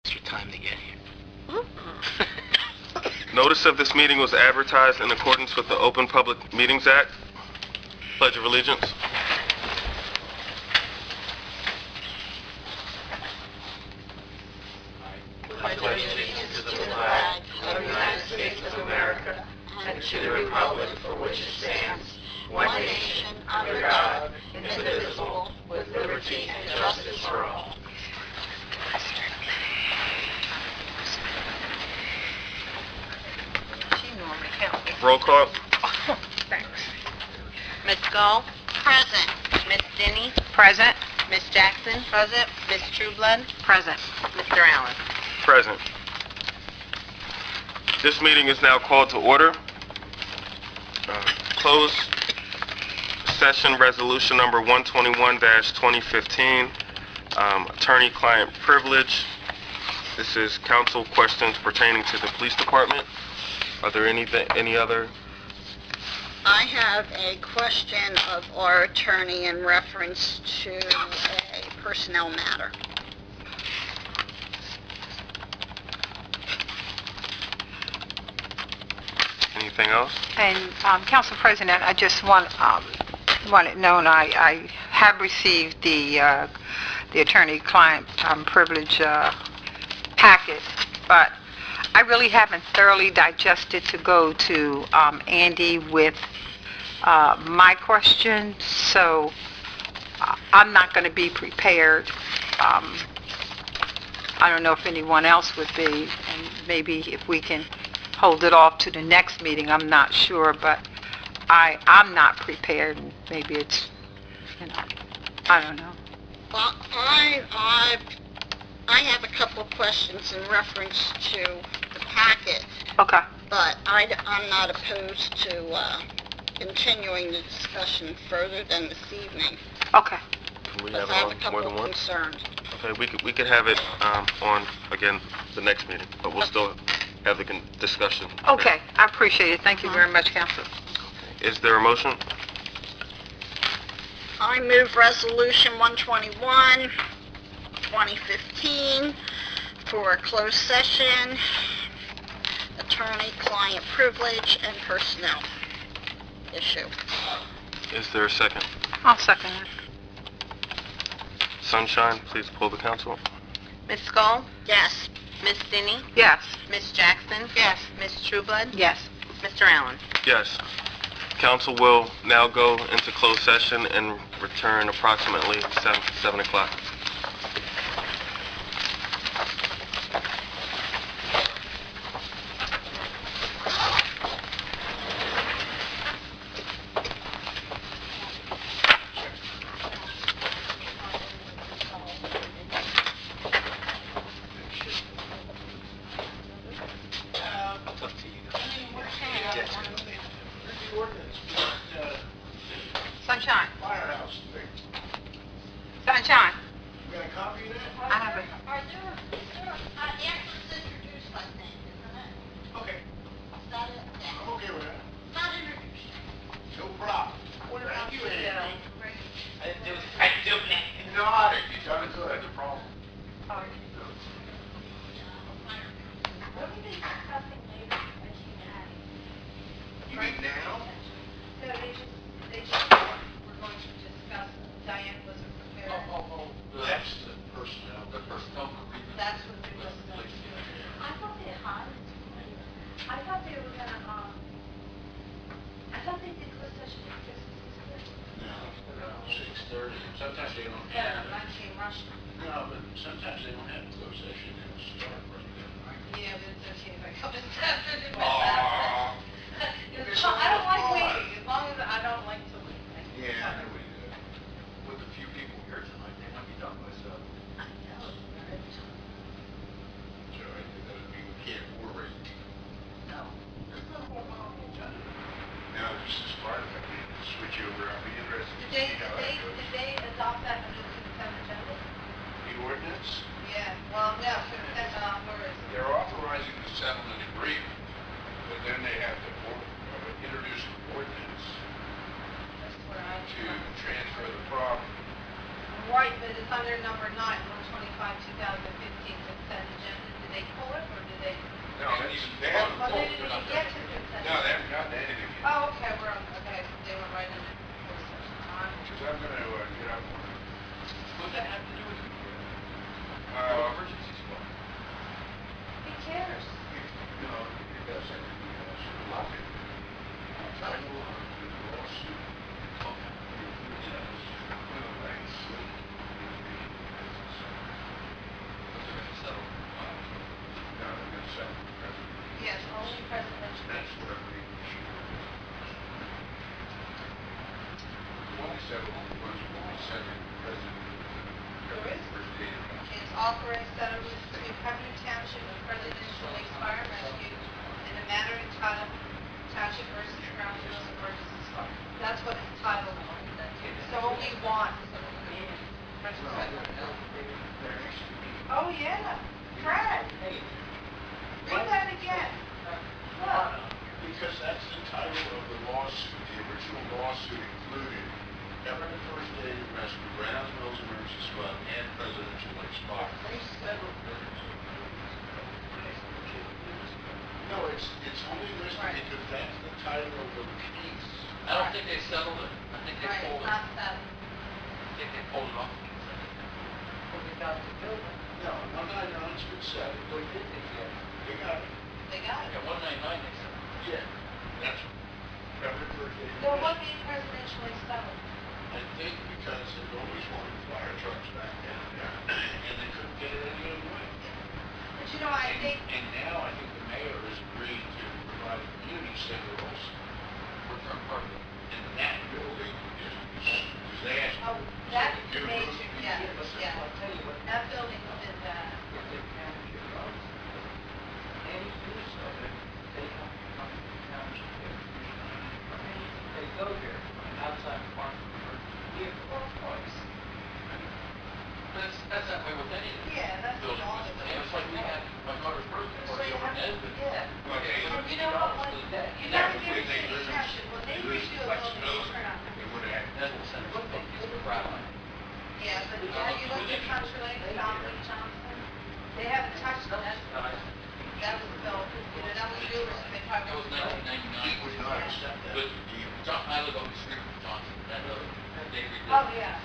extra time to get here. Notice of this meeting was advertised in accordance with the Open Public Meetings Act. Pledge of Allegiance. I pledge allegiance to the flag of the United States of America and to the republic for which it stands, one nation, under God, indivisible, with liberty and justice for all. Roll call. Thanks. Ms. Gull? Present. Ms. Denny? Present. Ms. Jackson? Present. Ms. Trueblood? Present. Mr. Allen? Present. This meeting is now called to order. Closed session resolution number 121-2015, attorney-client privilege. This is council questions pertaining to the police department. Are there any other? I have a question of our attorney in reference to a personnel matter. Anything else? And Council President, I just want it known I have received the attorney-client privilege packet, but I really haven't thoroughly digested to go to Andy with my questions, so I'm not going to be prepared. I don't know if anyone else would be, and maybe if we can hold it off to the next meeting, I'm not sure, but I'm not prepared, and maybe it's, I don't know. Well, I have a couple of questions in reference to the packet. Okay. But I'm not opposed to continuing the discussion further than this evening. Okay. Can we Because have I have a it on couple more than of one? concerns. Okay, we could have it on again the next meeting, but we'll still have the discussion. Okay, I appreciate it. Thank you very much, Council. Is there a motion? I move Resolution 121, 2015, for a closed session, attorney-client privilege, and personnel issue. Is there a second? I'll second it. Sunshine, please pull the council. Ms. Gull? Yes. Ms. Denny? Yes. Ms. Jackson? Yes. Ms. Trueblood? Yes. Mr. Allen? Yes. Council will now go into closed session and return approximately 7 o'clock. Sunshine. Sunshine. You got a copy of that? I have it. Actors introduced, I think, isn't it? Okay, Is that it? Yeah. I'm okay with that. Not introduced. No problem. Thank you, Andy. I didn't do that. No, you done it good. No problem. You mean now? No, they just were going to discuss, Diane wasn't prepared. Oh, that's the personnel. The personnel. That's what they were discussing. I thought they had. I thought they were gonna, I thought they did closed session at 6:30. No, 6:30. Sometimes they don't Yeah, have. mine came rushing. No, but sometimes they don't have a closed session. They'll start right there. Yeah, but it's okay if I come in 7. Aw. I don't like waiting, as long as I don't like to wait. Yeah, I know we do. With a few people here tonight, they might be done by 7. I know, right? So I think that would be, we can't order it. No. There's no more on the agenda. Now, this is part of it. We can switch over. I'll be interested to Did see how that goes. they adopt that under the consent agenda? The ordinance? Yeah, well, no, consent, where is it? They're authorizing the settlement agreement, but then they have to introduce an ordinance That's where I. to transfer the property. Right, but it's under number 9, 125, 2015 consent agenda. title of the case. I don't think they settled it. I think they Right, pulled it. not that. I think they pulled it off. No, it's been settled. They got it. They got it. Yeah, 199 they settled. Yeah. That's February 1st. So what being presidentially settled? I think because they always wanted fire trucks back down there, and they couldn't get it any other way. But you know, I think, And now I think the mayor has agreed to provide community signals, Return party. and that building is disaster. oh, that's major, yeah, yeah. That building is, They go here, outside the park, vehicle, of course. That's that way with any yeah, that's building. all of it. It's like we had my daughter's birthday party over in Edmond. Yeah. Okay. And you know what, when, you gotta give it to the township, when they redo a building, they turn out. They would have That's what Senator Spink is proud of. Yeah, but have you looked at Country Lane, Dominic Johnson? They haven't touched that. That was built, you know, that was newer, so they That was probably. 1999. He would not accept that But deal. John, I live on the street from Johnson, that other, they redid. Oh, yeah,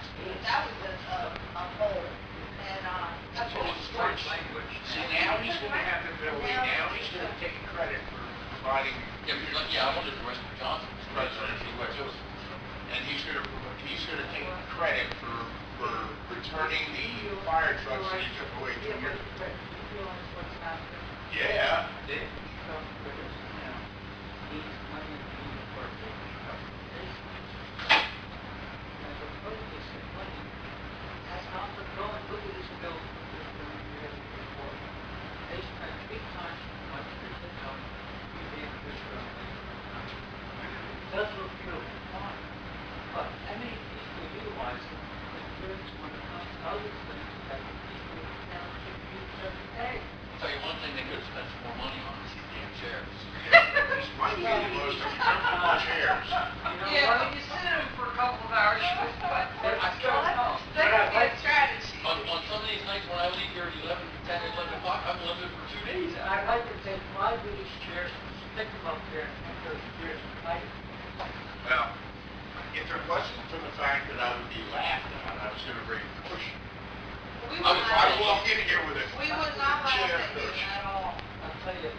that was a hole, and, that's what was French Language. See, now he's gonna have the building, now he's gonna take credit for providing Yeah, but like, yeah, I wanted to rest for Johnson. presidential letters. And he's gonna take credit for returning the fire trucks that he took away 2 years ago. Yeah. That's not the going, look at this building. They spent 3 times as much as they know, you being this building. Does look beautiful, fine. But how many people utilize it? The kids, when it comes to other things that the people in the township use every day. Tell you one thing they could have spent some more money on is these damn chairs. He's money getting most of the chairs. Yeah, when you sit in them for a couple of hours, you just, but, I still that could be a strategy. On some of these nights when I leave here at 11, 10, 11 o'clock, I'm living for 2 days And out. I'd like to take 5 of these chairs, stick them up there, and put those chairs tight. Well, if it wasn't for the fact that I would be laughed at, I was gonna bring a cushion. We I would would not, try to walk in here with a we would not laugh chair at you cushion. at all. I'll tell you,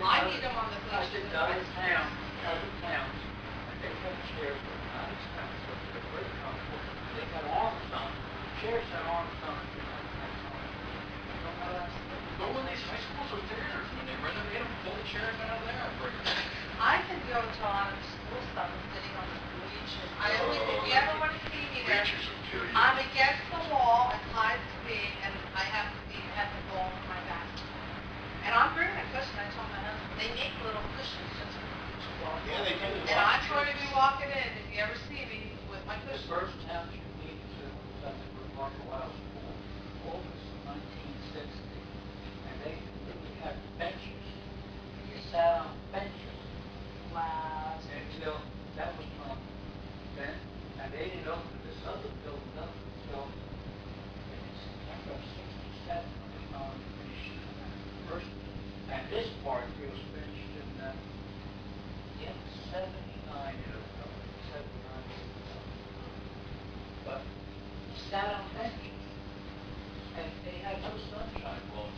I need them on the I cushion. did other towns, and they have chairs that are not expensive, they're very comfortable. They got arms on them. Chairs have arms on them. You know, that's all. You know how that's. Go in these high schools or theaters, when they renovate them, pull the chairs out of there and bring them. I can go to a lot of school stuff and sitting on the bleachers. I only, if you ever want to see me there, Reaches will kill you. I'm against the wall as high as to be, and I have to be at the wall with my back. And I'm bringing a cushion, I told my husband, they make little cushions just for the bleacher wall. Yeah, they do. And I'm going to be walking in, if you ever see me with my The cushion. first township needed to, that's a remarkable house, August of 1960. And they had benches. You sat on benches. Wow. Until that was from then, and they didn't open this other building up until in September of '67 when they finally finished the first. And this part here was finished in 79 or 79. But sat on benches, and they had no sunshine laws.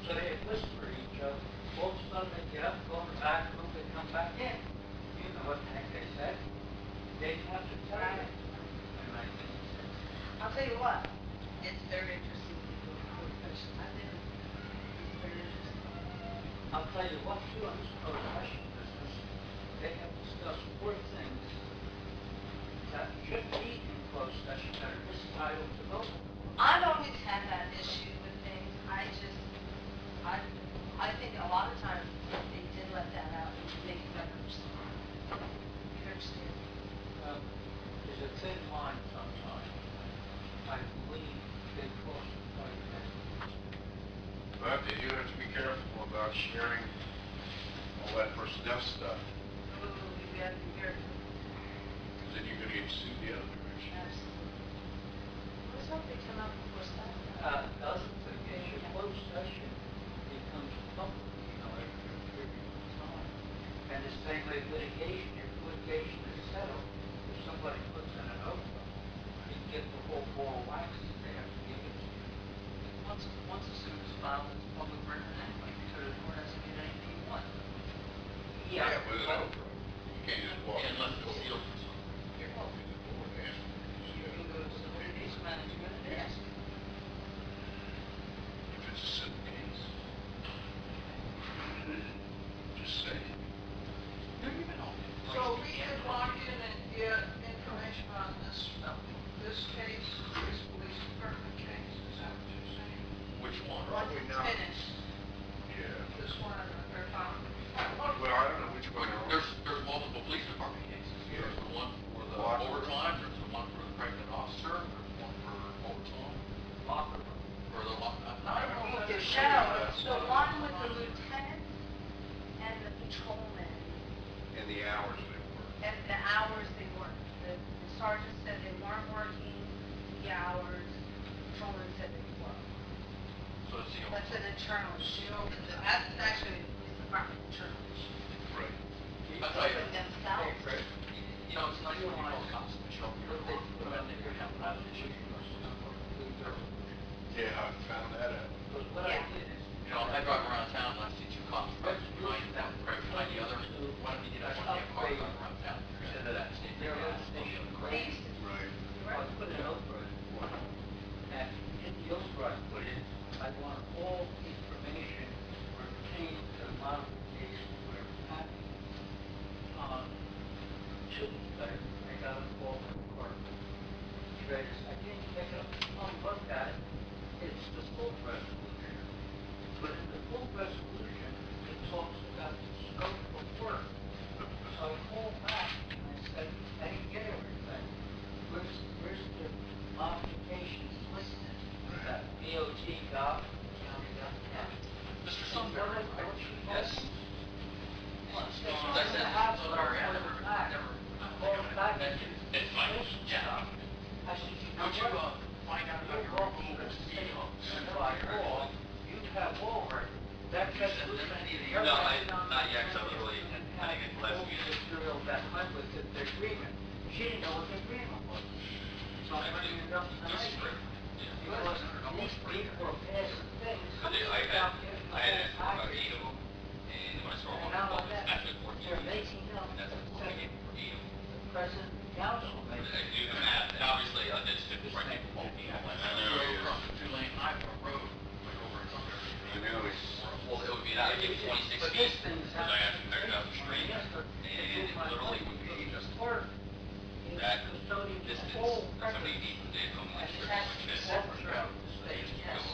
So they had whispered to each other. All of a sudden, they get up, go in the back room, they come back in. You know what the heck they said? They have to tell you. In 1960. I'll tell you what, it's very interesting to go to a cushion. I did it. It's very interesting. I'll tell you what, too, on this profession business, they have discussed 4 things that should be in closed session that are this title to vote. I've always had that issue with things. I think a lot of times they did let that out and make it better. You understand? There's a thin line sometimes. I believe they cross it quite a bit. But you have to be careful about sharing all that personnel stuff, Ooh, you have to be careful. because then you're gonna get sued the other direction. Absolutely. Let's hope they come out before Saturday. The other thing is your closed session becomes public, you know, every period of time. And And the same way litigation, if litigation is settled, if somebody puts in an override, you get the whole ball of wax, they have to give it to you. Once a suit is filed, it's public record anyway, so the court has to get anything you want. Yeah, with an override. You can't just walk. Unless it's sealed. You can't walk in the door and ask them. You can go to the case management and ask. If it's a civil case. Just say. No, you can own it. So we can log in and get information on this case, this police department case, is that what you're saying? Which one? Once Probably it's not. finished, Yeah. this one, they're found. Well, I don't know which one. There's multiple police department cases. There's the one for the Locker. overtime, there's the one for the pregnant officer, there's one for overtime. Locker room. For the lock. I don't know if it's the one with the lieutenant and the patrolman, And the hours they work. and the hours they work. The sergeant said they weren't working the hours, patrolman said they were. So it's the That's an internal issue, that's actually the police department internal issue. Right. I'll tell you. With themselves. You know, it's nice when you call cops and show them your report, put them in there, have an issue. Yeah, I found that out. Because what I did is, You know, I drive around town and I see two cops driving behind that, right behind the other. One of them did that one damn car driving around town. Said that, same thing, They used to Right. I put an override for it. And in the override, put in, I want all information pertaining to the modification where it's happening. I got a call from the clerk. Trace, I didn't pick up the phone, look at it. It's the full resolution. But in the full resolution, it talks about the scope of work. So I called back and I said, I didn't get everything. Where's the modifications listed? That DOT got, county got, yeah. Mr. Sumner, Yes. I said, I'm sorry, I never. It's fine, yeah. I said, you know Would you, what? find out about your removal of speed humps? And by law, you have law record. That resolution. No, not yet, 'cause I was really, I think it's last week. Material that went with the agreement. She didn't know what the agreement was. So I'm bringing it up This is tonight. free. Because these people are passing things. I had it about 8 of them, and when I saw one, well, it's actually 14. They're making up. And that's what I gave for 8 of them. The president, council, I do the math, and obviously, it's just right people walking on like that. Across the two-lane highway road, like over in Sumner. I know it's. Well, it would be, I'd give 26 But feet, this thing is because I have to measure out the street, and it literally would be just that distance, somebody needs to do something like this, go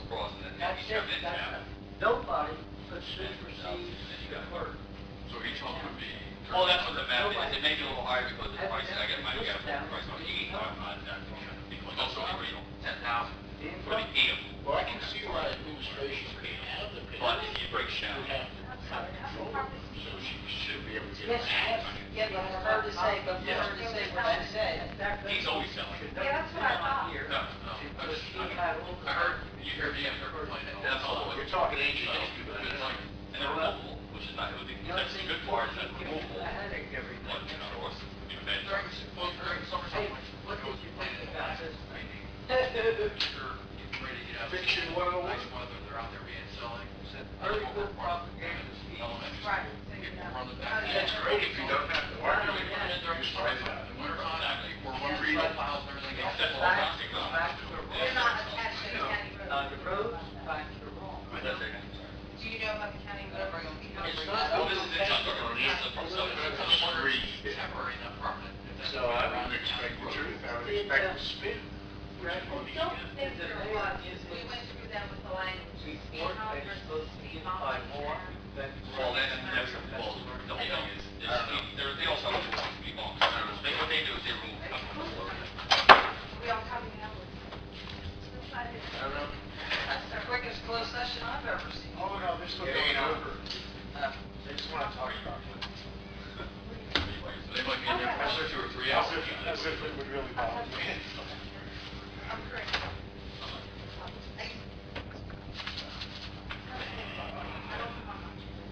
across, and then That's you it, come in, that's, nobody could supersede the clerk. So each one would be. Well, that's what the math is, it may be a little higher because of the price, I got the price on 8, because also original 10,000 for the 8 of them. Well, I can see why administration could have the. But if you break down, So she should be able to get. Yeah, but for her to say, what she said. he's always selling. Yeah, that's what I thought. No, Because she had all the. I heard, you hear me after complaining. That's all. You're talking ancient It's history. like, And they're removable, which is not, that's the good part, is that they're removable. I had it every But, you know, of course, even then, during summer, Hey, what what goes did you you playing think in the about back? this? You're getting ready to get out. Fiction 101. Nice weather, they're out there being selling. Very good propaganda. Elementary. Right, so you People know. run the back. That's great if you don't have to work. During the summertime, in wintertime, people run Read it. profiles and everything else. That's all Back toxic, back to the You're not attached to the county road. The roads, back to the wrong. Do you know about the county road? It's not. well, this is the jungle, this is from Southern. Read. Temporary, not permanent. If that's So I around wouldn't the expect the county truth, road. I would expect the spin. I don't think there was, we went through that with the language. Before they supposed to be by law, then. Well, that's, well, the whole thing is, they also have to be long. What they do is they remove stuff from the floor. We all coming out with. I don't know. That's the quickest closed session I've ever seen. Oh, no, this one It ain't goes over. over. They just want to talk about it. So they might be in there for 2 or 3 hours. As if it would really bother me. I'm correct.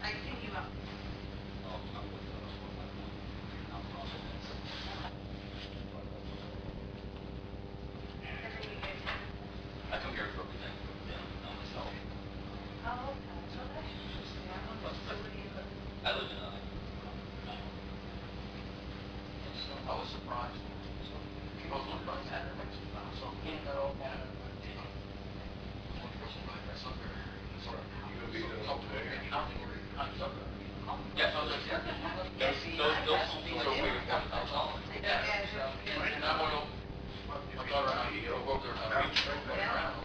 I think you up. housing concept. Yeah, so those are way $1,000. Yeah. And I want to, my daughter and I, go over there and run around.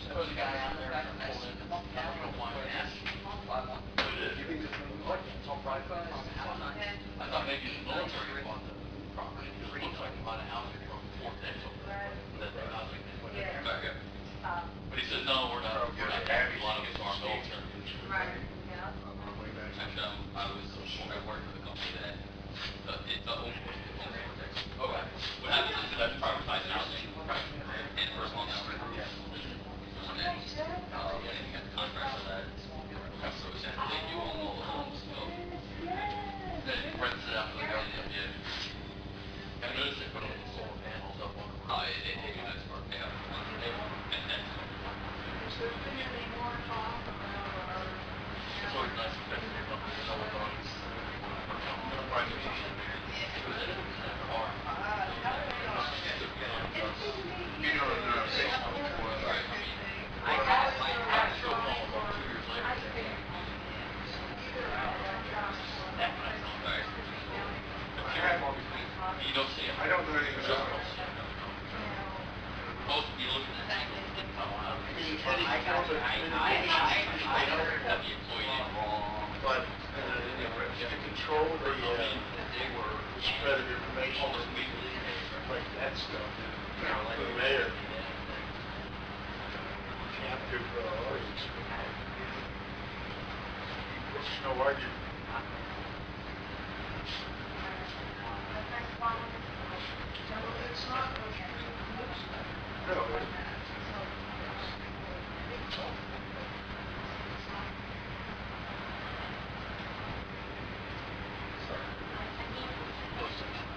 Suppose the guy out there and pull in, and you don't want to ask. I thought maybe the military bought the property, because it looks like they bought a house here from Fort Dixon, that they're not like this. But he said, no, we're not happy, a lot of it's our military. Actually, I worked with a company that, it's the own Fort Dixon. Okay. What happens is that's privatized housing, and first long hour. And then, you got the contract for that. So essentially, you own all the homes, so. Then it rents it out to the government, yeah. I noticed they put all the solar panels up on the roof. They do that for payout. And then, Has there been any more talk about It's always nice to get your company solar on. You know, You don't see it. I don't know anything about it. Most of you looking at that. But, to control the spread of information, like that stuff, the mayor, captive audience. There's no argument. it's not No,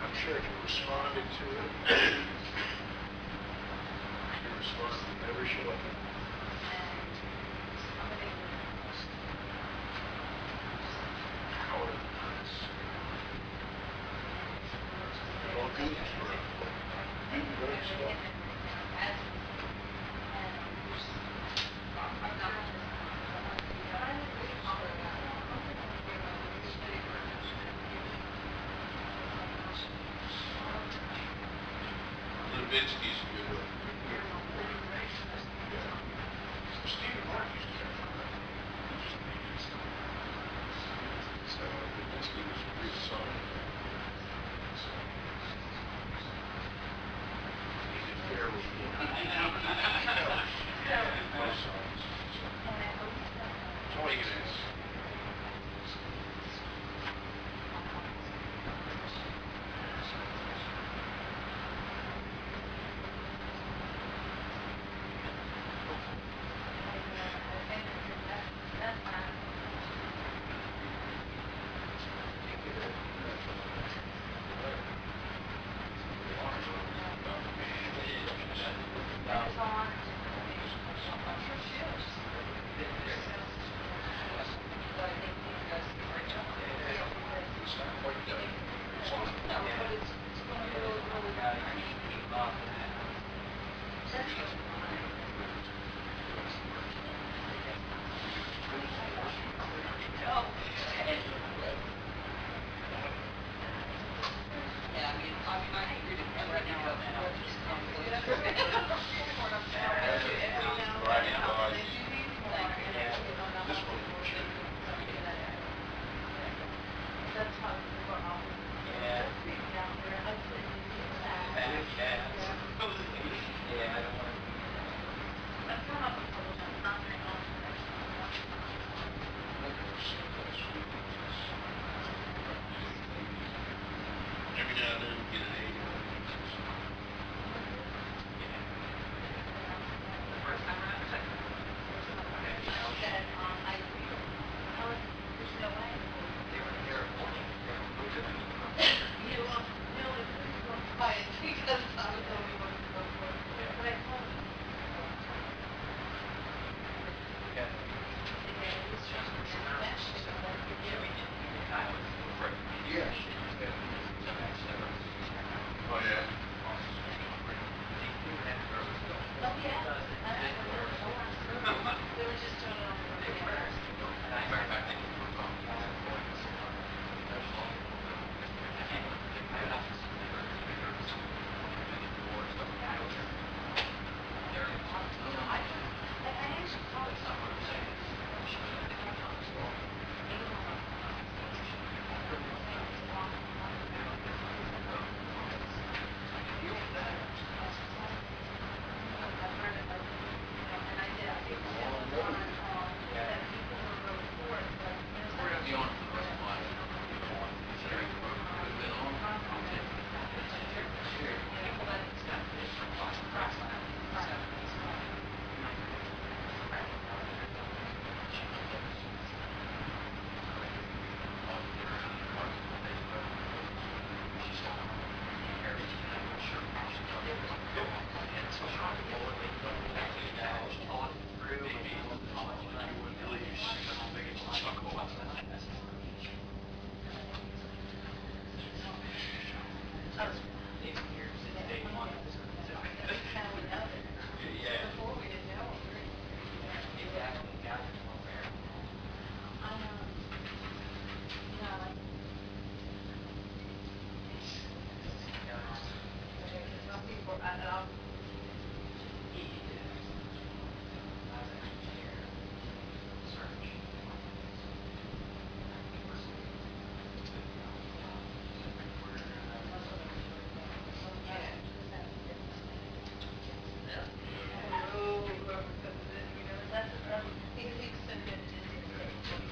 I'm sure if you responded to it, your response would never show up. Howard. All good. Good stuff. Levinsky's a good one. Yeah. Stephen Mark used to come from that. So Levinsky was a real son. He did fair with me. Both sides. That's all you can ask.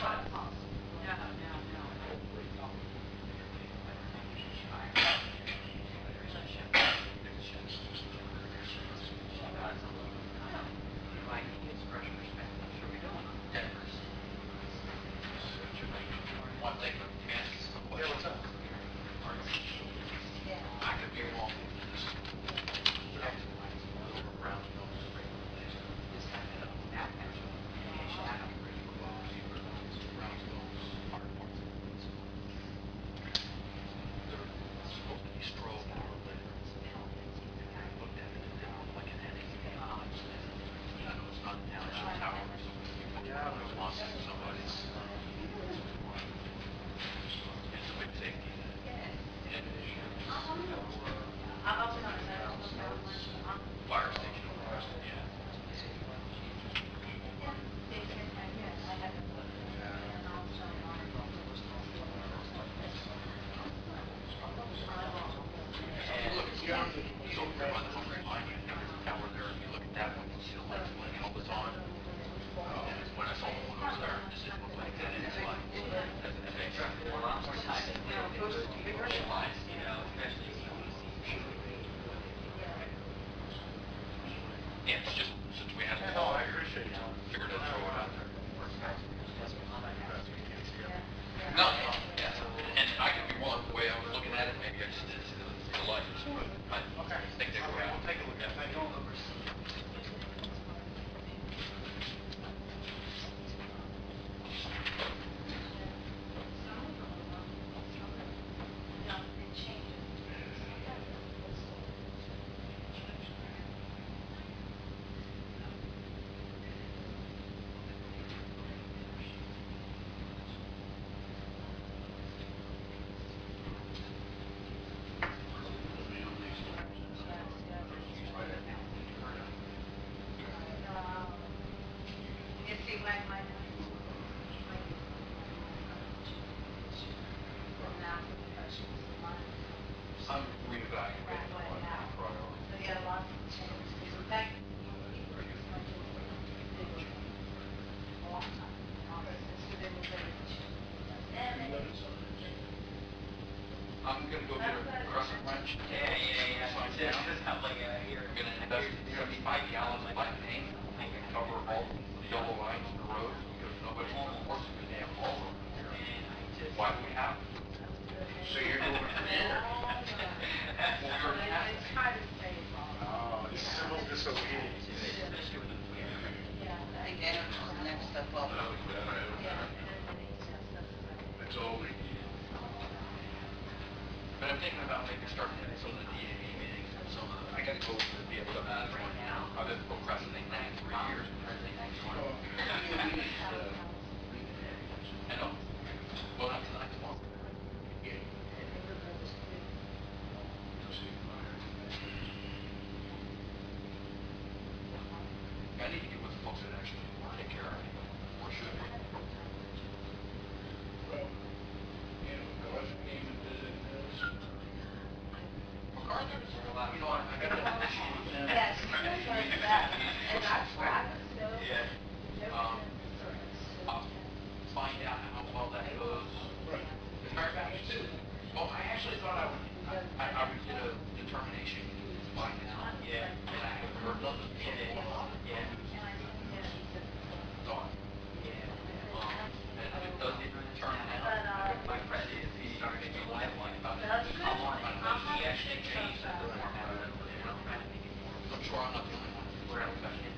One thing, yeah, what's up? I could be wrong. Fire station. Yeah. So if you're on the home line, you have a tower there, and you look at that one, you see the lights blinking all the time. And when I saw the one over there, it just didn't look like that, it's like, that's an yeah, it's just, since we had a fire, figured I'd throw it out there. No, yeah, and I could be wrong, the way I was looking at it, maybe I just didn't see the lights, but I think they were out. We'll take a look at it. Thank you. I'm reevaluating my priorities. I'm gonna go get a crescent wrench. Yeah. Find It's out. just not like here. I'm gonna invest 75 gallons of my paint, cover all the yellow lines in the road, because nobody's gonna force a damn hole over here. Why do we have it? So you're doing it for years? Well, we already have it. Oh, it's civil disobedience. Next step up. That's all we need. But I'm thinking about maybe starting some of the DAB meetings and some of the, I gotta go to the VFW right now. I've been procrastinating that for 3 years. I know. Well, not tonight, tomorrow. I need to get with the folks that actually take care of it, or should we? MacArthur, you know, I got an issue with them. Yes, like that, and that's where I was still. I'll find out how well that goes. The fire package too. Well, I actually thought I would get a determination by now. Yeah. And I haven't heard nothing. Yeah. Thought. And if it doesn't turn out, My friend is, he started to one about how long, he actually changed the format of it, trying to make it more. I'm sure I'm not the only one. Where I'm affected.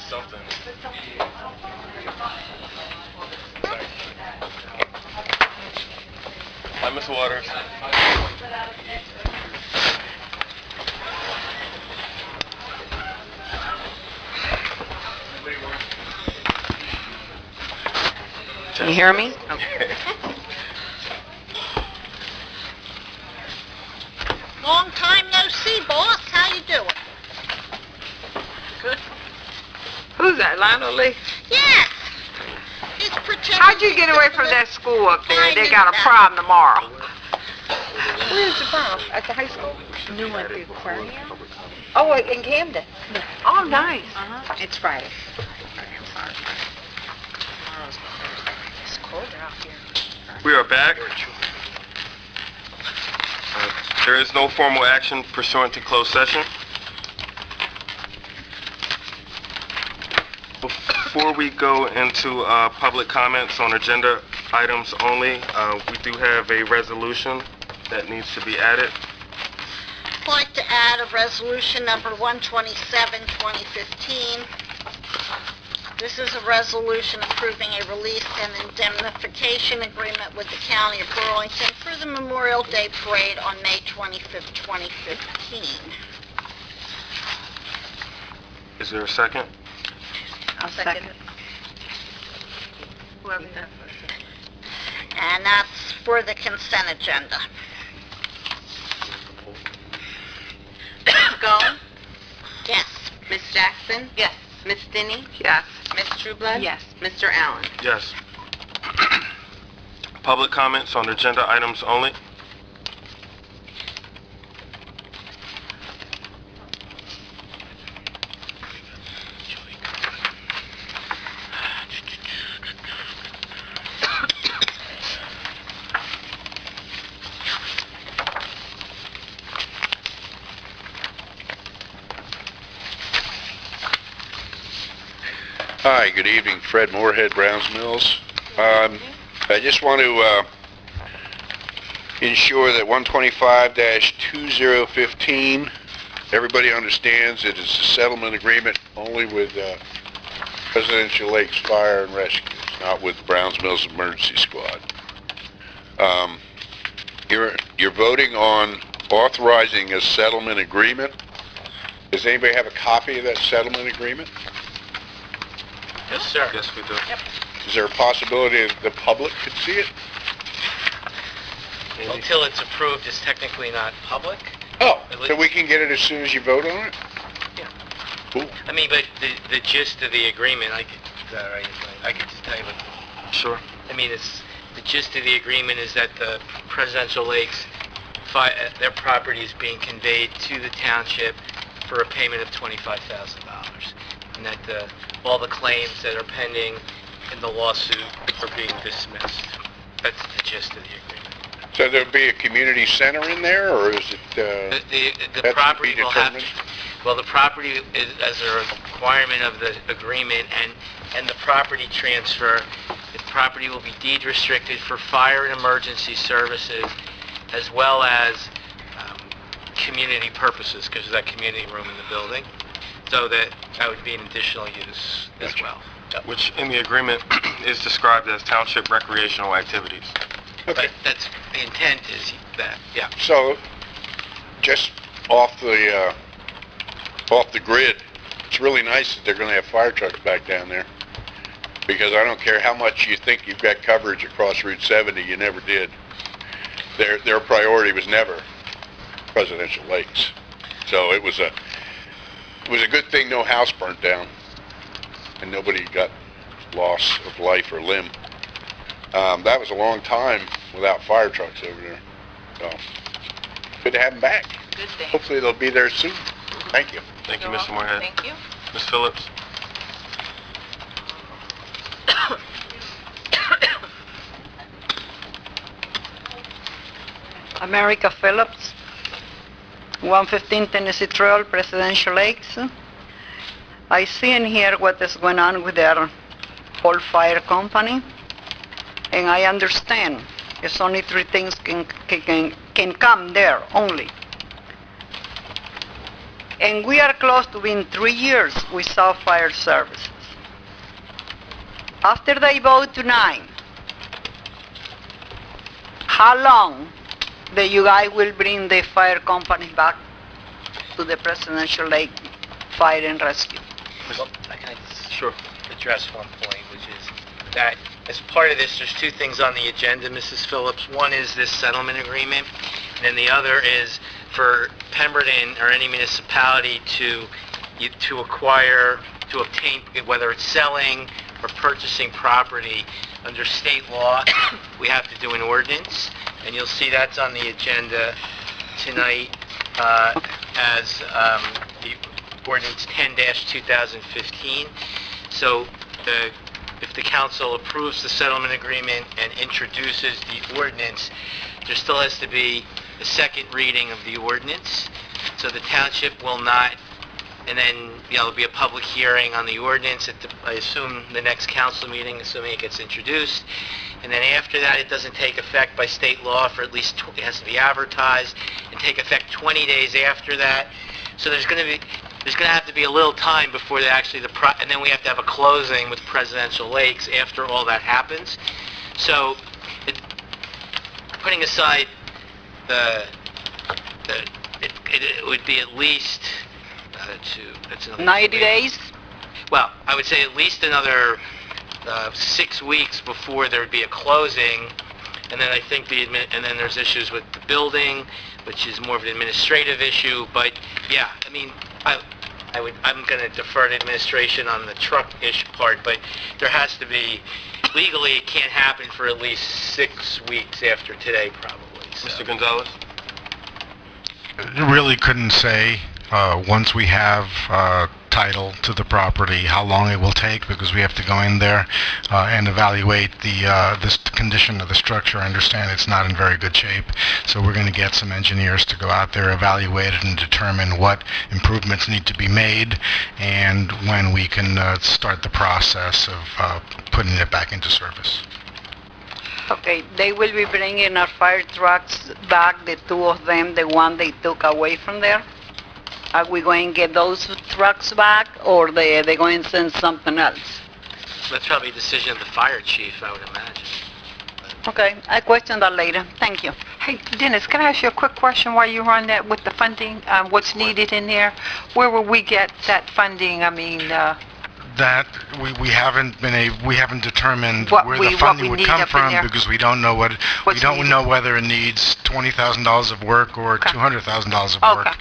Something. Hi, Miss Waters. Can you hear me? Long time no see, boss. How you doing? Good. Who's that, Lionel Lee? Yes. He's pretending. How'd you get away from that school up there? I They knew got a that. prom tomorrow. Where's the prom? At the high school? New at the aquarium? Oh, in Camden. Oh, nice. It's Friday. It's cold out here. We are back. There is no formal action pursuant to closed session. Before we go into public comments on agenda items only, we do have a resolution that needs to be added. I'd like to add a resolution number 127, 2015. This is a resolution approving a release and indemnification agreement with the County of Burlington for the Memorial Day Parade on May 25th, 2015. Is there a second? I'll second it. And that's for the consent agenda. Gone? Yes. Miss Jackson? Yes. Miss Stinney? Yes. Miss Trueblood? Yes. Mr. Allen? Yes. Public comments on agenda items only. Hi, good evening. Fred Moorhead, Browns Mills. I just want to ensure that 125-2015, everybody understands it is a settlement agreement only with Presidential Lakes Fire and Rescue, not with Browns Mills Emergency Squad. You're voting on authorizing a settlement agreement. Does anybody have a copy of that settlement agreement? Yes, sir. Yes, we do. Is there a possibility that the public could see it? Until it's approved, it's technically not public. Oh, so we can get it as soon as you vote on it? Yeah. Cool. I mean, but the gist of the agreement, is that right? I could just tell you what, Sure. I mean, the gist of the agreement is that the Presidential Lakes, their property is being conveyed to the township for a payment of $25,000. And that all the claims that are pending in the lawsuit are being dismissed. That's the gist of the agreement. So there'll be a community center in there, or is it, The to property be will have, determined? well, the property is as a requirement of the agreement, and the property transfer, the property will be deed restricted for fire and emergency services, as well as community purposes, because of that community room in the building. So that would be an additional use as well. Which in the agreement is described as township recreational activities. Okay. But that's, the intent is that, yeah. So, just off the grid, it's really nice that they're gonna have fire trucks back down there. Because I don't care how much you think you've got coverage across Route 70, you never did. Their priority was never Presidential Lakes. So it was a good thing no house burnt down and nobody got loss of life or limb. That was a long time without fire trucks over there. So, good to have them back. Good thing. Hopefully they'll be there soon. Thank you. Thank you, Mr. Moorhead. Thank you. Ms. Phillips? America Phillips, 115 Tennessee Trail, Presidential Lakes. I see in here what is going on with their whole fire company, and I understand it's only three things can come there only. And we are close to being 3 years without fire services. After they vote tonight, how long that you guys will bring the fire company back to the Presidential Lake Fire and Rescue? Well, I can Sure. address one point, which is that as part of this, there's two things on the agenda, Mrs. Phillips. One is this settlement agreement, and then the other is for Pemberton or any municipality to to acquire, to obtain, whether it's selling or purchasing property under state law, we have to do an ordinance, and you'll see that's on the agenda tonight as the ordinance 10-2015. So if the council approves the settlement agreement and introduces the ordinance, there still has to be a second reading of the ordinance. So the township will not, and then there'll be a public hearing on the ordinance at I assume the next council meeting, assuming it gets introduced. And then after that, it doesn't take effect by state law for at least, it has to be advertised and take effect 20 days after that. So there's going to have to be a little time before and then we have to have a closing with Presidential Lakes after all that happens. So putting aside it would be at least that's another 90 days? Well, I would say at least another 6 weeks before there would be a closing, and then I think and then there's issues with the building, which is more of an administrative issue. But yeah, I mean, I'm going to defer to administration on the truck-ish part, but there has to be, legally it can't happen for at least 6 weeks after today, probably. So. Mr. Gonzalez? Really couldn't say. Once we have title to the property, how long it will take, because we have to go in there and evaluate this condition of the structure. I understand it's not in very good shape, so we're going to get some engineers to go out there, evaluate it, and determine what improvements need to be made and when we can start the process of putting it back into service. Okay, they will be bringing our fire trucks back, the two of them, the one they took away from there? Are we going to get those trucks back, or they're going to send something else? That's probably a decision of the fire chief, I would imagine. Okay, I question that later. Thank you. Hey, Dennis, can I ask you a quick question while you're on that with the funding? What's needed in there? Where will we get that funding? I mean, That we haven't determined What where we- the what funding we would need come up in from, there. because we don't know What's needed. know whether it needs $20,000 of work or Okay. $200,000 of work. Okay.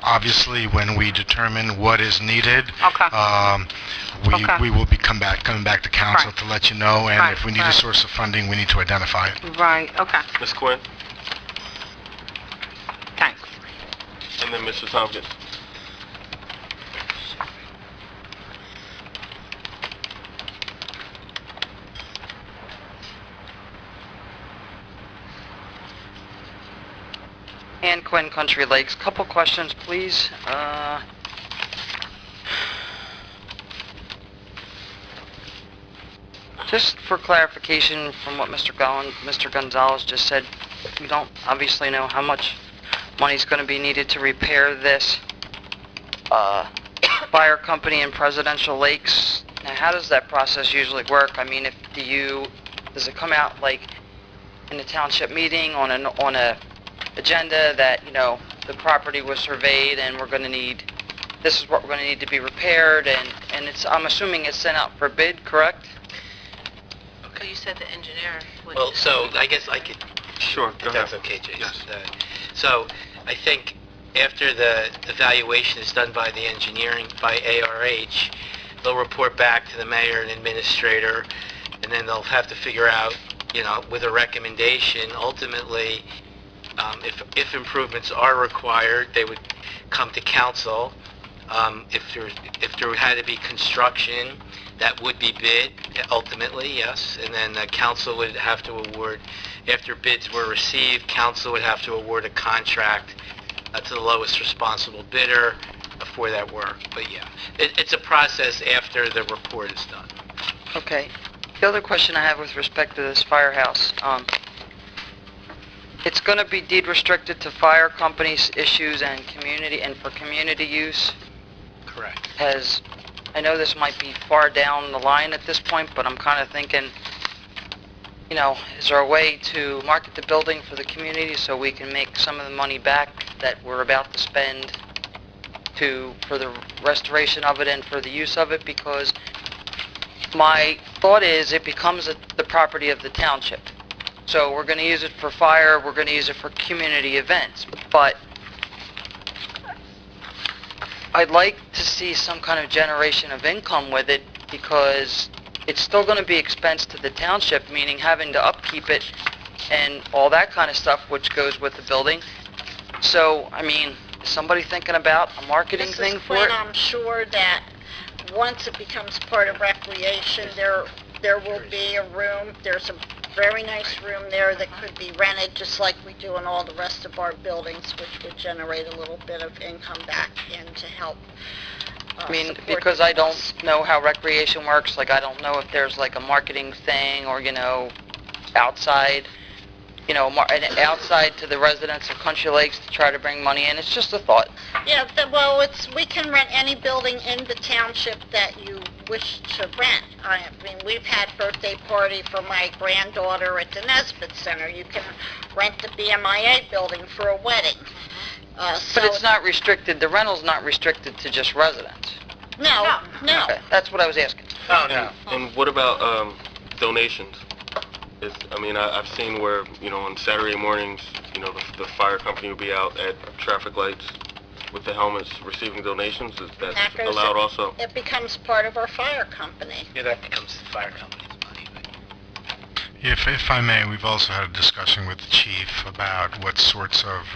Obviously, when we determine what is needed, Okay. Okay. we will be coming back to council Right. to let you know, and Right, if we need a right. source of funding, we need to identify it. right, okay, Ms. Quinn? thanks. And then Mr. Tompkins? And Quinn Country Lakes. Couple questions, please. Just for clarification from what Mr. Gonzalez just said, we don't obviously know how much money's going to be needed to repair this fire company in Presidential Lakes. Now, how does that process usually work? I mean, does it come out like in the township meeting on a agenda that, the property was surveyed and this is what we're going to need to be repaired, and I'm assuming it's sent out for bid, correct? Okay, you said the engineer would... Well, so I guess I could, Sure, go if that's ahead. okay, Jason. Yes. So I think after the evaluation is done by the engineering, by ARH, they'll report back to the mayor and administrator, and then they'll have to figure out, with a recommendation, ultimately, if improvements are required, they would come to council. If there had to be construction, that would be bid, ultimately, yes. And then the council would have to award, after bids were received, council would have to award a contract to the lowest responsible bidder for that work. But yeah, it's a process after the report is done. Okay. The other question I have with respect to this firehouse, it's going to be deed restricted to fire companies' issues and for community use. Correct. I know this might be far down the line at this point, but I'm kind of thinking, is there a way to market the building for the community so we can make some of the money back that we're about to spend for the restoration of it and for the use of it? Because my thought is it becomes the property of the township. So we're going to use it for fire, we're going to use it for community events, but I'd like to see some kind of generation of income with it, because it's still going to be expense to the township, meaning having to upkeep it and all that kind of stuff which goes with the building. So, I mean, is somebody thinking about a marketing thing for it? I'm sure that once it becomes part of recreation, there will be a room, there's a very nice room there that could be rented, just like we do in all the rest of our buildings, which would generate a little bit of income back in to help I mean, support because the I don't cause. know how recreation works, like I don't know if there's like a marketing thing or, outside, outside to the residents of Country Lakes to try to bring money in. It's just a thought. Yeah, we can rent any building in the township that you wish to rent. I mean, we've had birthday party for my granddaughter at the Nesbitt Center. You can rent the BMIA building for a wedding. But it's not restricted, the rental's not restricted to just residents. No. Okay, that's what I was asking. Oh, no. And what about donations? I've seen where, on Saturday mornings, the fire company will be out at traffic lights with the helmets receiving donations. Is that allowed also? It becomes part of our fire company. Yeah, that becomes the fire company's money. If I may, we've also had a discussion with the chief about what sorts of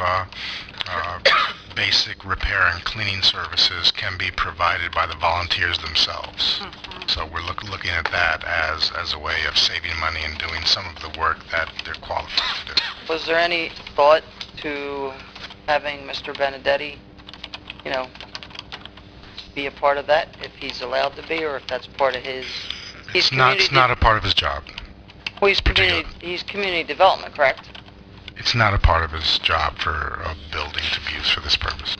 basic repair and cleaning services can be provided by the volunteers themselves. So we're looking at that as a way of saving money and doing some of the work that they're qualified to do. Was there any thought to having Mr. Benedetti, be a part of that, if he's allowed to be, or if that's part of his... It's not a part of his job. Well, he's community development, correct? It's not a part of his job for a building to be used for this purpose.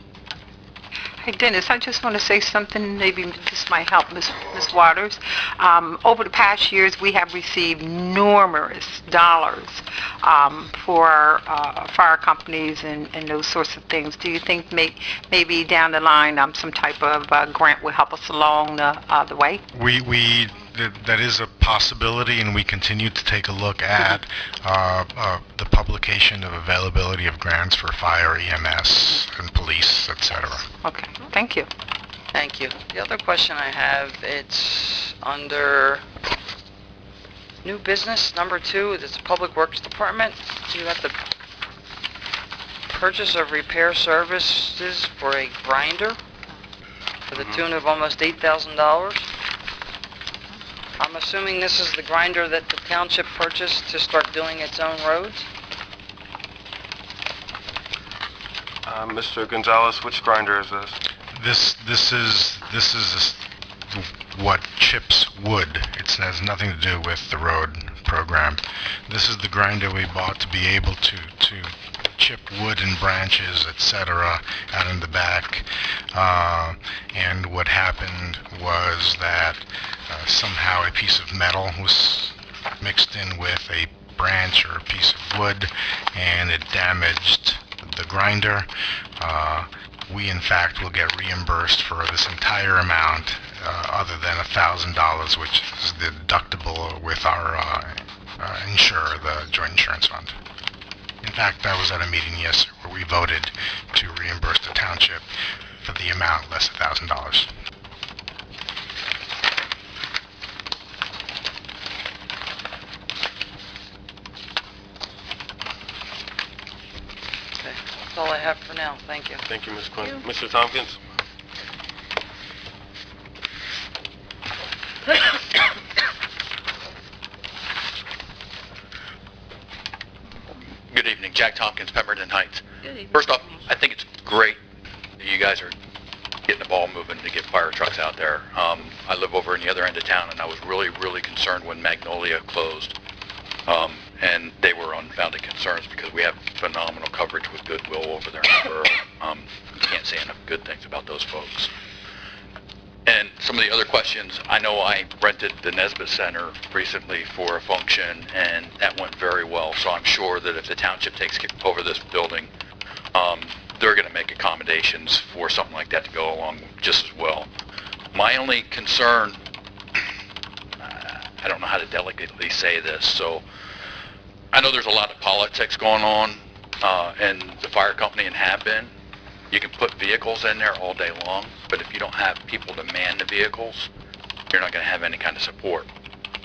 Hey, Dennis, I just want to say something, maybe this might help Ms. Waters. Over the past years, we have received numerous dollars for fire companies and those sorts of things. Do you think maybe down the line some type of grant will help us along the way? That is a possibility, and we continue to take a look at the publication of availability of grants for fire, EMS, and police, etc. Okay, thank you. Thank you. The other question I have, it's under new business, number 2, it's the Public Works Department. You got the purchase of repair services for a grinder to the tune of almost $8,000. I'm assuming this is the grinder that the township purchased to start doing its own roads? Mr. Gonzalez, which grinder is this? This is what chips wood. It has nothing to do with the road program. This is the grinder we bought to be able to chip wood and branches, etc., out in the back. And what happened was that somehow a piece of metal was mixed in with a branch or a piece of wood, and it damaged the grinder. We, in fact, will get reimbursed for this entire amount, other than $1,000, which is the deductible with our insurer, the Joint Insurance Fund. In fact, I was at a meeting yesterday where we voted to reimburse the township for the amount less $1,000. Okay, that's all I have for now. Thank you. Thank you, Ms. Quinn. Mr. Tompkins? Good evening, Jack Tompkins, Pemberton Heights. First off, I think it's great that you guys are getting the ball moving to get fire trucks out there. I live over in the other end of town, and I was really, really concerned when Magnolia closed. And they were unfounded concerns because we have phenomenal coverage with Goodwill over there in the borough. You can't say enough good things about those folks. And some of the other questions, I know I rented the Nesbitt Center recently for a function, and that went very well. So I'm sure that if the township takes over this building, they're going to make accommodations for something like that to go along just as well. My only concern, I don't know how to delicately say this, so I know there's a lot of politics going on in the fire company and have been. You can put vehicles in there all day long, but if you don't have people to man the vehicles, you're not going to have any kind of support.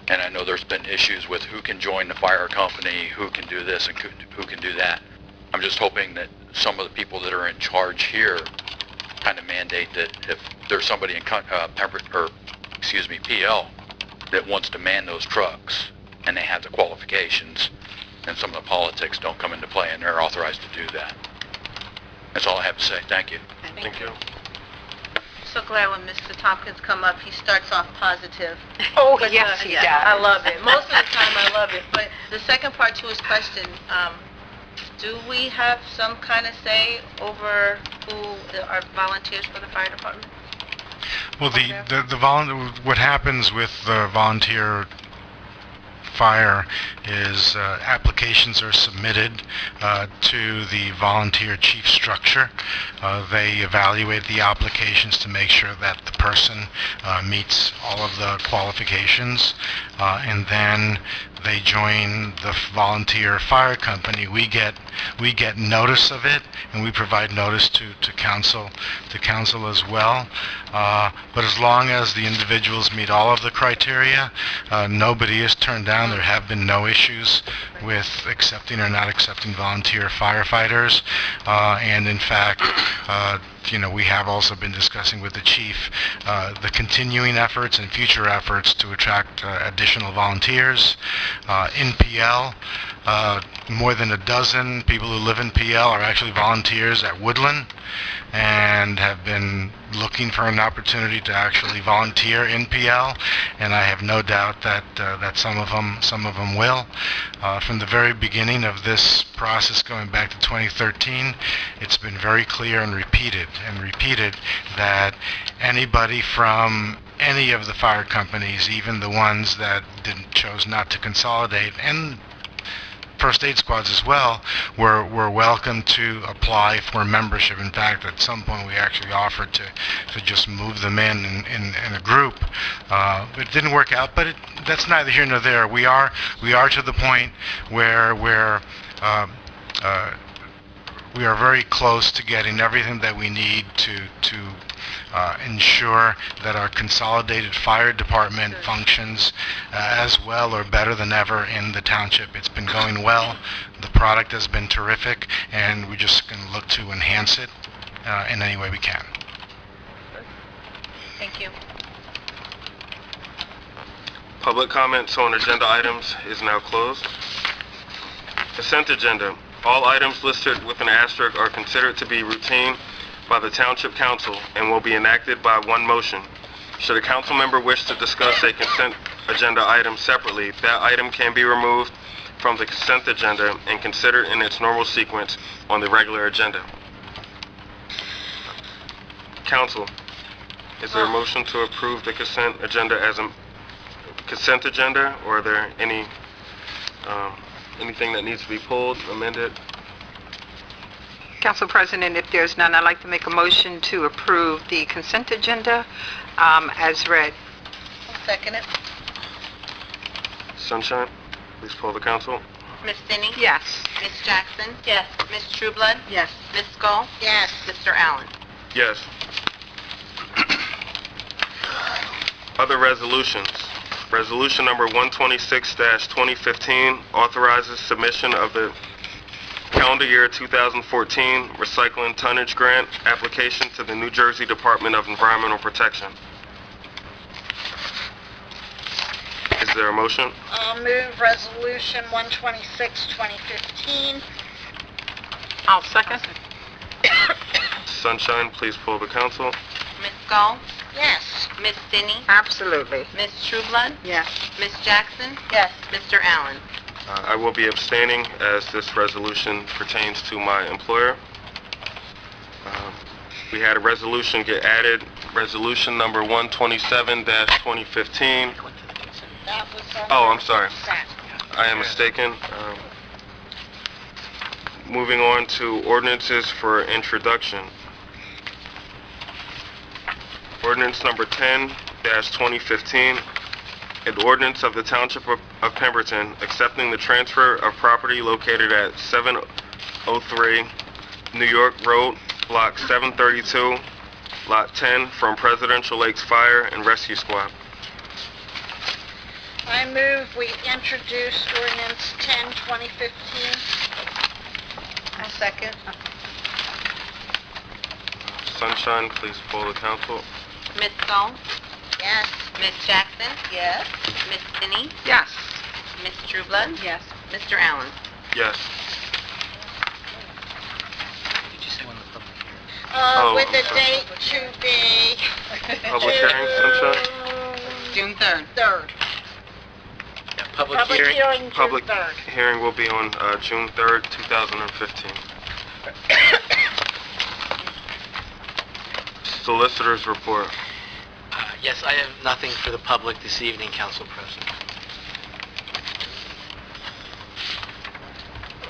And I know there's been issues with who can join the fire company, who can do this and who can do that. I'm just hoping that some of the people that are in charge here kind of mandate that if there's somebody in PL that wants to man those trucks and they have the qualifications and some of the politics don't come into play and they're authorized to do that. That's all I have to say. Thank you. Thank you. So glad when Mr. Tompkins come up, he starts off positive. Oh, But, yes, he does. I love it. Most of the time, I love it. But the second part to his question, do we have some kind of say over who are volunteers for the fire department? Well, what happens with the volunteer fire is applications are submitted to the volunteer chief structure. They evaluate the applications to make sure that the person meets all of the qualifications, and then they join the volunteer fire company. We get notice of it, and we provide notice to council as well. But as long as the individuals meet all of the criteria, nobody is turned down. There have been no issues with accepting or not accepting volunteer firefighters, and in fact, we have also been discussing with the chief the continuing efforts and future efforts to attract additional volunteers. In PL, more than a dozen people who live in PL are actually volunteers at Woodland and have been looking for an opportunity to actually volunteer in PL, and I have no doubt that some of them will. From the very beginning of this process, going back to 2013, it's been very clear and repeated that anybody from any of the fire companies, even the ones that chose not to consolidate, and first aid squads as well, were welcome to apply for membership. In fact, at some point we actually offered to just move them in a group. It didn't work out, but that's neither here nor there. We are to the point where we are very close to getting everything that we need to ensure that our consolidated fire department functions as well or better than ever in the township. It's been going well. The product has been terrific, and we're just going to look to enhance it in any way we can. Thank you. Public comments on agenda items is now closed. Consent agenda. All items listed with an asterisk are considered to be routine by the Township Council and will be enacted by one motion. Should a council member wish to discuss a consent agenda item separately, that item can be removed from the consent agenda and considered in its normal sequence on the regular agenda. Council, is there a motion to approve the consent agenda as a consent agenda, or are there anything that needs to be pulled, amended? Council President, if there's none, I'd like to make a motion to approve the consent agenda as read. I'll second it. Sunshine, please poll the council. Ms. Finney? Yes. Ms. Jackson? Yes. Ms. Trueblood? Yes. Ms. Skull? Yes. Mr. Allen? Yes. Other resolutions. Resolution number 126-2015 authorizes submission of the calendar year 2014 recycling tonnage grant application to the New Jersey Department of Environmental Protection. Is there a motion? I'll move Resolution 126-2015. I'll second. Sunshine, please poll the council. Ms. Skull? Yes. Ms. Finney? Absolutely. Ms. Trueblood? Yes. Ms. Jackson? Yes. Mr. Allen? I will be abstaining as this resolution pertains to my employer. We had a resolution get added, resolution number 127-2015. That was on Oh, I'm sorry. consent. I am mistaken. Moving on to ordinances for introduction. Ordinance number 10-2015, an ordinance of the Township of Pemberton accepting the transfer of property located at 703 New York Road, Block 732, Lot 10, from Presidential Lakes Fire and Rescue Squad. I move we introduce ordinance 10, 2015. I second. Sunshine, please poll the council. Ms. Stone? Yes. Ms. Jackson? Yes. Ms. Finney? Yes. Ms. Trueblood? Yes. Mr. Allen? Yes. Did you say when the public hearing? With the sorry. date to be Public hearing, Sunshine? June 3rd. 3rd. Yeah, public Public hearing. hearing, June Public 3rd. hearing will be on June 3rd, 2015. Solicitor's report. Yes, I have nothing for the public this evening, Council President.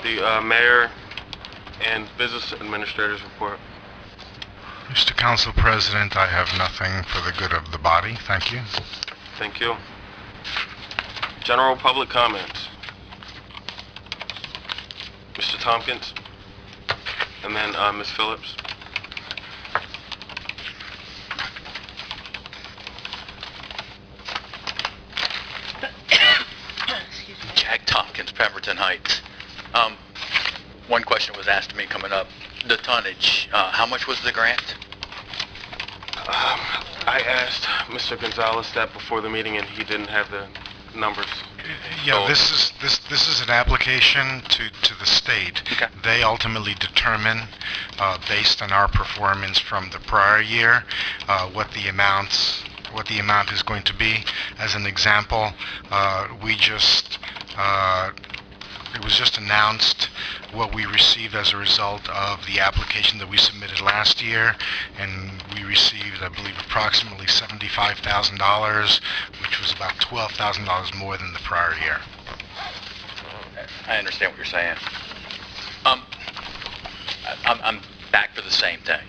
The mayor and business administrator's report. Mr. Council President, I have nothing for the good of the body. Thank you. Thank you. General public comments. Mr. Tompkins, and then Ms. Phillips. Jack Tompkins, Pemberton Heights. One question was asked to me coming up. The tonnage, how much was the grant? I asked Mr. Gonzalez that before the meeting, and he didn't have the numbers. Yeah, this is an application to the state. Okay. They ultimately determine, based on our performance from the prior year, what the amount is going to be. As an example, it was just announced what we received as a result of the application that we submitted last year, and we received, I believe, approximately $75,000, which was about $12,000 more than the prior year. I understand what you're saying. I'm back for the same thing.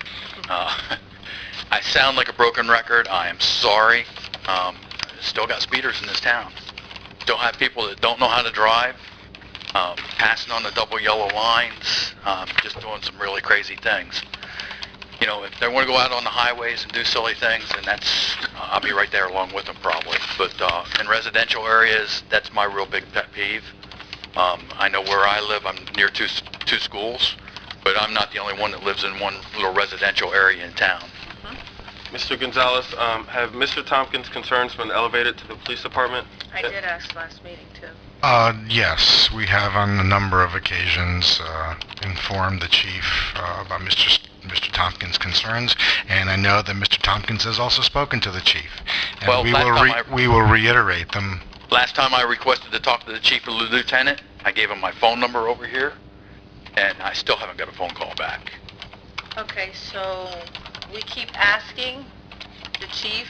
I sound like a broken record. I am sorry. Still got speeders in this town. Still have people that don't know how to drive, passing on the double yellow lines, just doing some really crazy things. You know, if they want to go out on the highways and do silly things, then I'll be right there along with them probably. But in residential areas, that's my real big pet peeve. I know where I live, I'm near two schools, but I'm not the only one that lives in one little residential area in town. Mr. Gonzalez, have Mr. Tompkins' concerns been elevated to the police department? I did ask last meeting, too. Yes, we have on a number of occasions informed the chief about Mr. Tompkins' concerns, and I know that Mr. Tompkins has also spoken to the chief. And Well, we will reiterate them. Last time I requested to talk to the chief or the lieutenant, I gave him my phone number over here, and I still haven't got a phone call back. Okay, so we keep asking the chief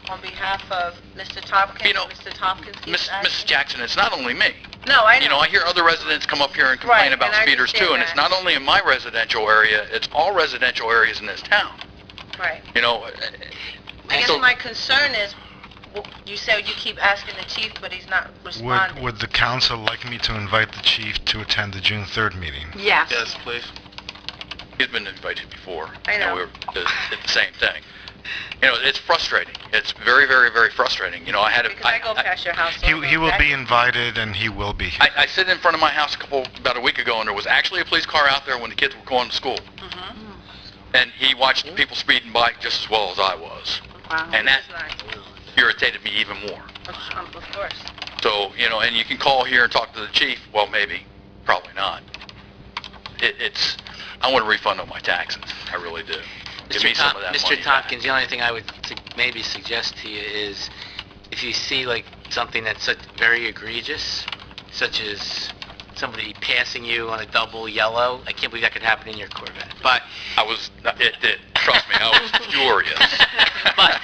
on behalf of Mr. Tompkins. You know, Mr. Tompkins keeps asking. Mrs. Jackson, it's not only me. No, I know. You know, I hear other residents come up here and complain Right, about and I speeders too, and it's understand not only in my residential area, it's all residential areas in this town. Right. You know, I guess so- my concern is, you said you keep asking the chief, but he's not responding. Would the council like me to invite the chief to attend the June 3rd meeting? Yes. Yes, please. He's been invited before. I know. And did the same thing. You know, it's frustrating. It's very, very, very frustrating. You know, Because I go past your house. so I know He will be exactly- invited, and he will be here. I sit in front of my house about a week ago, and there was actually a police car out there when the kids were going to school. And he watched people speeding by just as well as I was. Wow. And that It's nice. irritated me even more. Of course. So, you know, and you can call here and talk to the chief. Well, maybe, probably not. I want a refund on my taxes. I really do. Give me some of that money Mr. back. Tompkins, the only thing I would maybe suggest to you is if you see like something that's very egregious, such as somebody passing you on a double yellow, I can't believe that could happen in your Corvette. But It did. Trust me, I was furious. but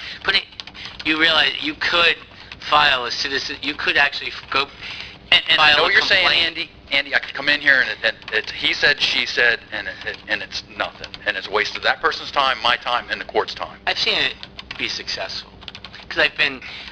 you realize you could file a citizen, you could actually go and And I file know a what you're saying, complaint. Andy, I could come in here and it's he said, she said, and it's nothing. And it's a waste of that person's time, my time, and the court's time. I've seen it be successful. because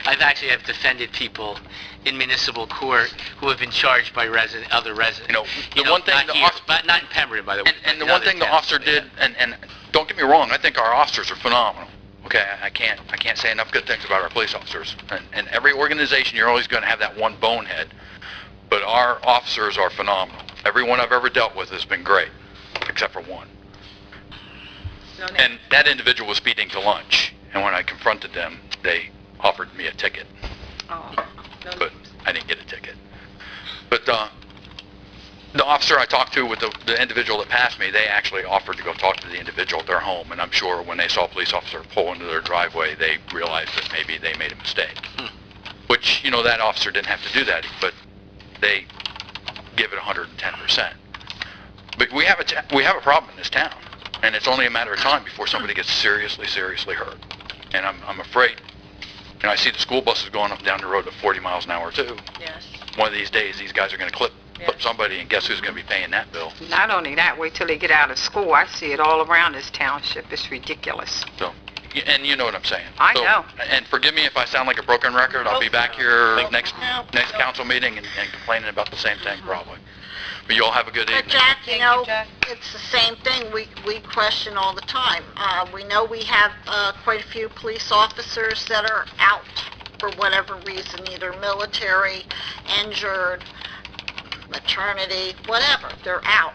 I've actually have defended people in municipal court who have been charged by other residents. One thing not here, but not in Pemberton, by the way. And the in one other thing the towns, officer yeah. did, and don't get me wrong, I think our officers are phenomenal. Okay, I can't say enough good things about our police officers. And every organization, you're always going to have that one bonehead. But our officers are phenomenal. Everyone I've ever dealt with has been great, except for one. And that individual was speeding to lunch. And when I confronted them, they offered me a ticket. But I didn't get a ticket. But the officer I talked to with the individual that passed me, they actually offered to go talk to the individual at their home. And I'm sure when they saw a police officer pull into their driveway, they realized that maybe they made a mistake. Which, that officer didn't have to do that, but they give it 110%. But we have a problem in this town, and it's only a matter of time before somebody gets seriously hurt. And I'm afraid, I see the school buses going up and down the road at 40 miles an hour too. Yes. One of these days, these guys are going to clip somebody, and guess who's going to be paying that bill? Not only that, wait till they get out of school. I see it all around this township. It's ridiculous. So, and you know what I'm saying. I know. And forgive me if I sound like a broken record. I'll be back here next council meeting and complaining about the same thing probably. But you all have a good evening. But Jack, it's the same thing we question all the time. We know we have quite a few police officers that are out for whatever reason, either military, injured, maternity, whatever, they're out.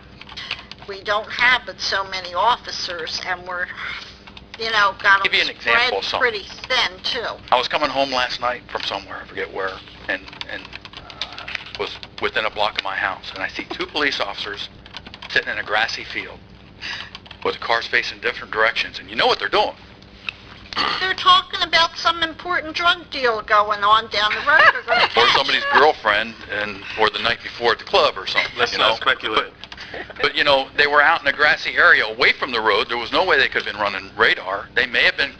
We don't have but so many officers, and we're, got Give you an them example of spread something. pretty thin, too. I was coming home last night from somewhere, I forget where, and was within a block of my house, and I see two police officers sitting in a grassy field with cars facing different directions, and you know what they're doing. They're talking about some important drug deal going on down the road. They're gonna Or catch somebody's you. girlfriend, or the night before at the club or something. Let's not speculate. But they were out in a grassy area away from the road. There was no way they could have been running radar. They may have been,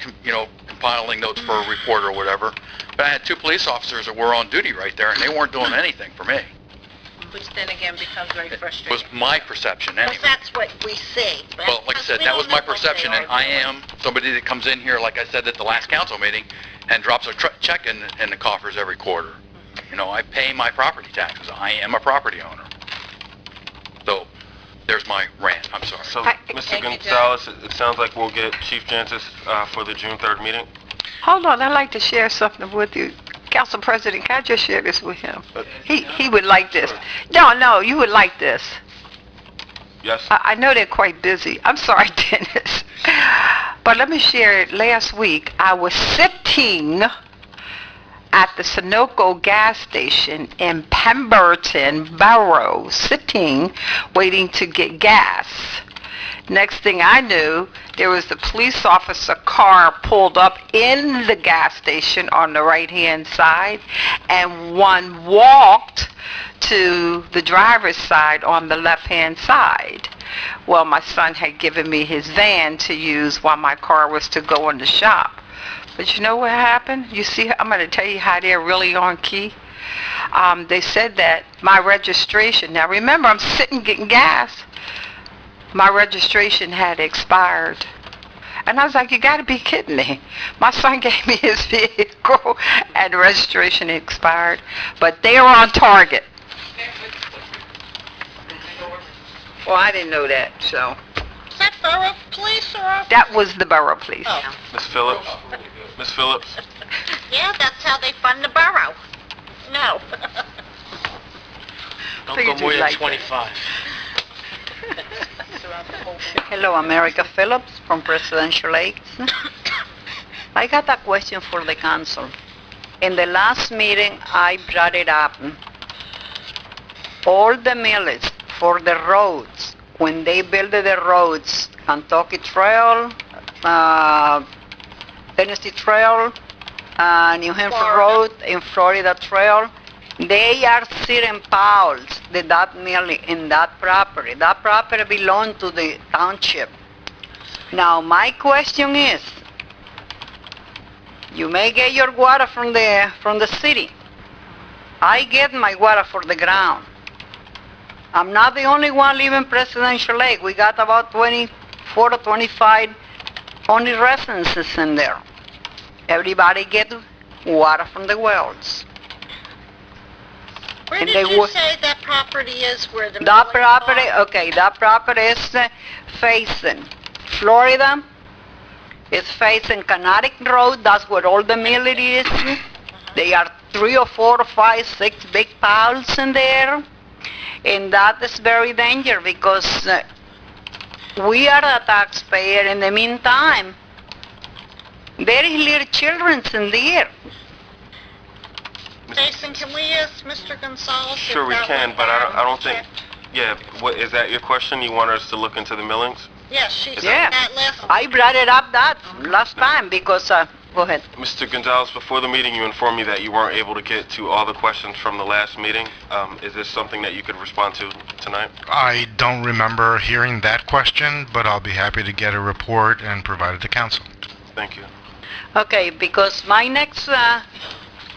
compiling notes for a report or whatever. But I had two police officers that were on duty right there, and they weren't doing anything for me. Which then again becomes very It frustrating. was my perception anyway. Because that's what we see. Well, like I said, that was my perception, and I am somebody that comes in here, like I said at the last council meeting, and drops a check in the coffers every quarter. I pay my property taxes. I am a property owner. So, there's my rant. I'm sorry. So, Mr. Gonzalez, it sounds like we'll get Chief Jancis for the June 3rd meeting. Hold on, I'd like to share something with you. Council President, can I just share this with him? He would like this. No, you would like this. Yes. I know they're quite busy. I'm sorry, Dennis. But let me share it. Last week, I was sitting at the Sunoco gas station in Pemberton Borough, waiting to get gas. Next thing I knew, there was the police officer car pulled up in the gas station on the right-hand side, and one walked to the driver's side on the left-hand side. Well, my son had given me his van to use while my car was to go in the shop. But you know what happened? You see, I'm going to tell you how they're really on key. They said that my registration, now remember, I'm sitting getting gas. My registration had expired. And I was like, you got to be kidding me. My son gave me his vehicle and the registration expired. But they are on target. Well, I didn't know that, so. Is that borough police or? That was the borough police. Oh. Miss Phillips? Miss Phillips? Yeah, that's how they fund the borough. No. Don't Figured go more you'd than like 25. Hello, America Phillips from Presidential Lakes. I got a question for the council. In the last meeting, I brought it up. All the millage for the roads, when they build the roads, Kentucky Trail, Tennessee Trail, New Hampshire Road, and Florida Trail, they are sitting piles, that mill in that property. That property belongs to the township. Now, my question is, you may get your water from the city. I get my water for the ground. I'm not the only one living Presidential Lake. We got about 24 to 25 only residences in there. Everybody get water from the wells. Where And did they you wa- say that property is where the... That milling property, bar- okay, that property is facing Florida, it's facing Connecticut Road, that's where all the millet is. There are 3 or 4 or 5, 6 big piles in there. And that is very dangerous because we are the taxpayer. In the meantime, there is little children in there. Jason, can we ask Mr. Gonzalez? if Sure, we that can, was but I don't checked? think, yeah, what, is that your question? You want us to look into the millings? Yes, she said Yeah. that last... I brought it up that last time because, go ahead. Mr. Gonzalez, before the meeting, you informed me that you weren't able to get to all the questions from the last meeting. Is this something that you could respond to tonight? I don't remember hearing that question, but I'll be happy to get a report and provide it to council. Thank you. Okay, because my next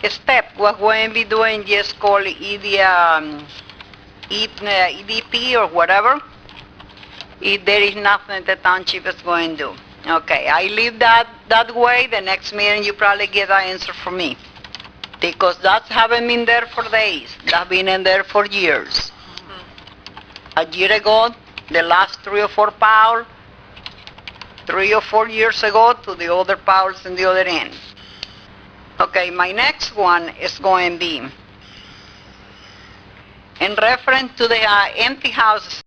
step was going to be doing just call it EDP or whatever. If there is nothing the township is going to do. Okay, I leave that way. The next meeting you probably get an answer from me. Because that's haven't been there for days. That's been in there for years. A year ago, the last 3 or 4 piles, 3 or 4 years ago to the other piles in the other end. Okay, my next one is going to be in reference to the empty houses.